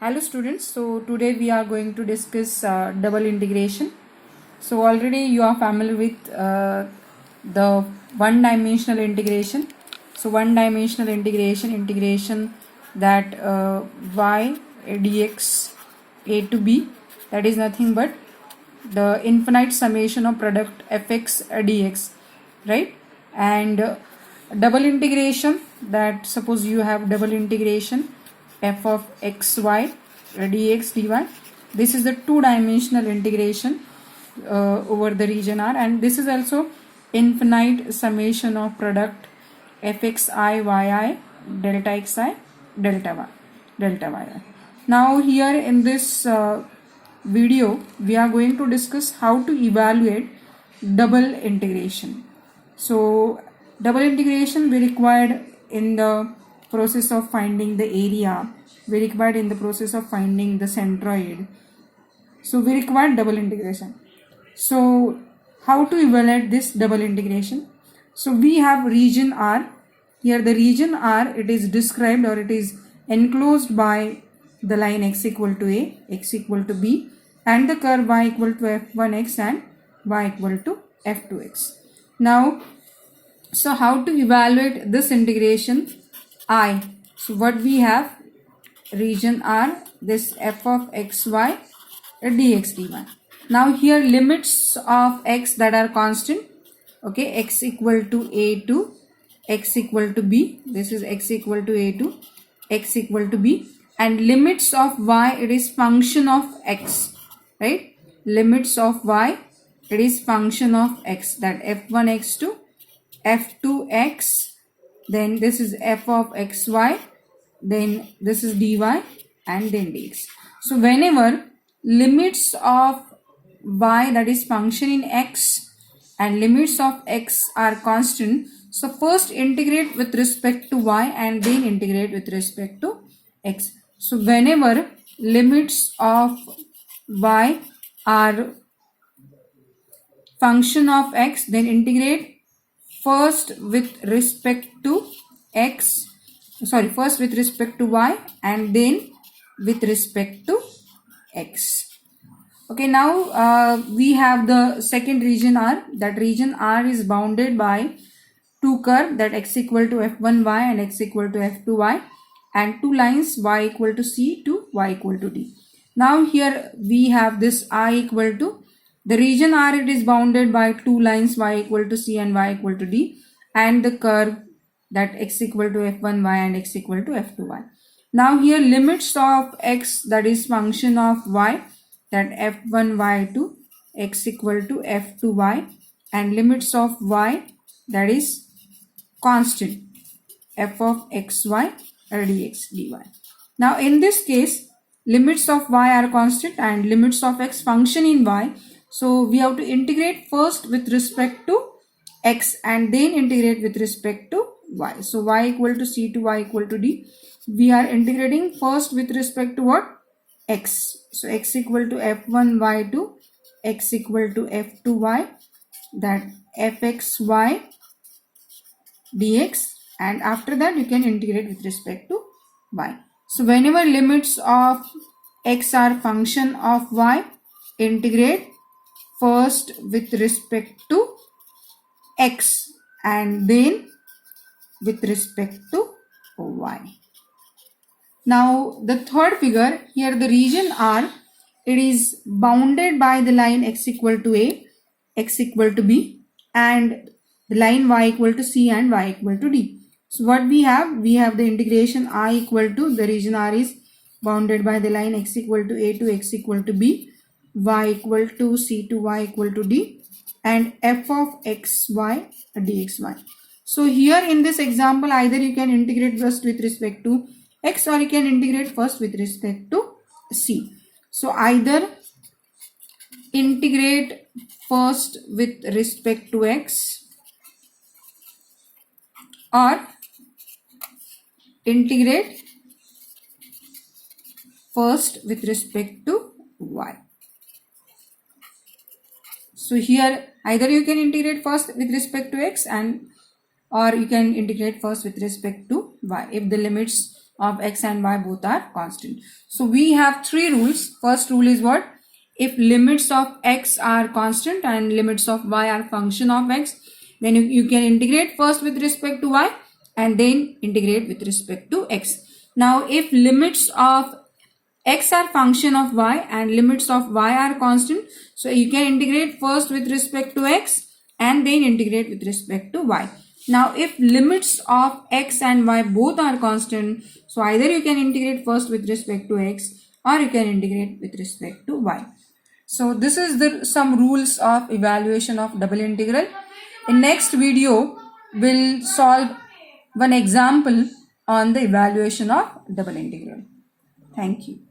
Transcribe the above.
Hello students, so today we are going to discuss double integration. So already you are familiar with the one dimensional integration. So one dimensional integration that y dx a to b, that is nothing but the infinite summation of product fx dx, right? And double integration, that suppose you have double integration f of xy dx dy. This is the two-dimensional integration over the region R, and this is also infinite summation of product fxi yi delta xi delta yi. Now here in this video we are going to discuss how to evaluate double integration. So double integration we required in the process of finding the area, we required in the process of finding the centroid. So we require double integration. So how to evaluate this double integration? So we have region R. Here the region R, it is described or it is enclosed by the line x equal to a, x equal to b, and the curve y equal to f1x and y equal to f2x. Now, so how to evaluate this integration I? So what we have, region R, this f of xy dx dy. Now here limits of x that are constant, okay, x equal to a to x equal to b, this is x equal to a to x equal to b, and limits of y, it is function of x, right? Limits of y, it is function of x, that f1x to f2x, then this is f of xy, then this is dy, and then dx. So whenever limits of y, that is function in x, and limits of x are constant, so first integrate with respect to y and then integrate with respect to x. So whenever limits of y are function of x, then integrate first with respect to x, first with respect to y and then with respect to x. Okay, now we have the second region R. That region R is bounded by two curves, that x equal to f1y and x equal to f2y, and two lines y equal to c to y equal to d. Now here we have this I equal to, the region R, it is bounded by two lines y equal to c and y equal to d, and the curve that x equal to f1y and x equal to f2y. Now here limits of x, that is function of y, that f1y to x equal to f2y, and limits of y, that is constant, f of xy dx dy. Now in this case limits of y are constant and limits of x function in y, so we have to integrate first with respect to x and then integrate with respect to y. So y equal to c to y equal to d, we are integrating first with respect to what? X. So x equal to f1y to x equal to f2y, that fxy dx, and after that you can integrate with respect to y. So whenever limits of x are function of y, integrate first with respect to x and then with respect to y. Now the third figure, here the region R, it is bounded by the line x equal to a, x equal to b, and the line y equal to c and y equal to d. So what we have the integration I equal to, the region R is bounded by the line x equal to a to x equal to b, y equal to c to y equal to d, and f of xy dxy. So here in this example, either you can integrate first with respect to x or you can integrate first with respect to c. So either integrate first with respect to x or integrate first with respect to y. So here either you can integrate first with respect to x and or you can integrate first with respect to y if the limits of x and y both are constant. So we have three rules. First rule is what? If limits of x are constant and limits of y are function of x, then you can integrate first with respect to y and then integrate with respect to x. Now if limits of x are function of y and limits of y are constant, so you can integrate first with respect to x and then integrate with respect to y. Now if limits of x and y both are constant, so either you can integrate first with respect to x or you can integrate with respect to y. So this is some rules of evaluation of double integral. In next video, we'll solve one example on the evaluation of double integral. Thank you.